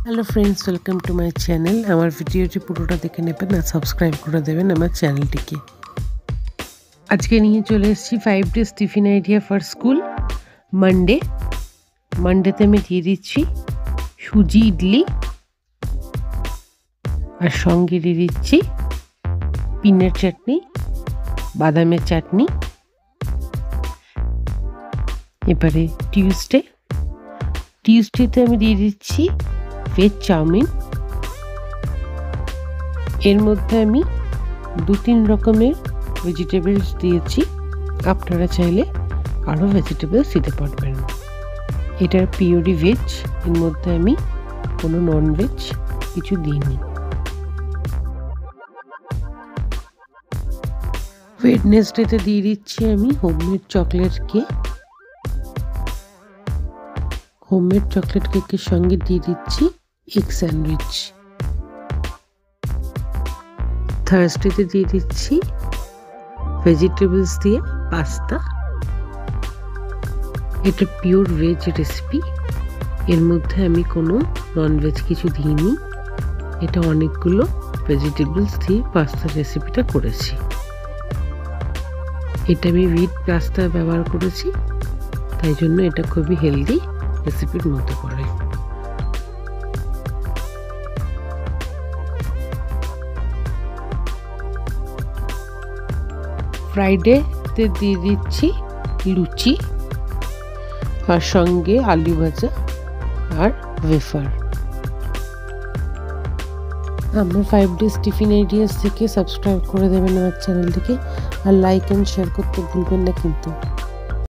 Hello friends, welcome to my channel. আমার ভিডিওটি পুরোটা দেখে নেবেন আর সাবস্ক্রাইব করে দেবেন আমার চ্যানেলটিকে। আজকে নিয়ে চলে এসেছি 5 days tiffin idea for school. মানডেতে আমি দিয়ে দিচ্ছি সুজি ইডলি আর সঙ্গে দিয়ে দিচ্ছি পিনাট চাটনি, বাদামের চাটনি। এবারে টিউসডেতে আমি দিয়ে দিচ্ছি ভেজ চাউমিন। এর মধ্যে আমি 2-3 রকমের ভেজিটেবলস দিয়েছি, আপনারা চাইলে আরও ভেজিটেবলস দিতে পারবেন। এটা পিওরই ভেজ, এর মধ্যে আমি কোনো নন ভেজ কিছু দিইনি। ওয়েডনেসডেতে দিয়ে দিচ্ছি আমি হোমমেড চকলেট কেকের সঙ্গে দিয়ে দিচ্ছি এগ স্যান্ডউইচ। থার্সডেতে দিয়ে দিচ্ছি ভেজিটেবলস দিয়ে পাস্তা। এটা পিওর ভেজ রেসিপি, এর মধ্যে আমি কোনো ননভেজ কিছু দিইনি। এটা অনেকগুলো ভেজিটেবলস দিয়ে পাস্তা রেসিপিটা করেছি। এটা আমি হুইট পাস্তা ব্যবহার করেছি, তাই জন্য এটা খুবই হেলদি রেসিপির মধ্যে পড়ে। ফ্রাইডেতে দিয়ে দিচ্ছি লুচি আর সঙ্গে আলু ভাজা আর ওয়েফার। আমার 5 days টিফিন আইডিয়াস থেকে সাবস্ক্রাইব করে দেবেন আমার চ্যানেলটিকে, আর লাইক অ্যান্ড শেয়ার করতে ভুলবেন না কিন্তু।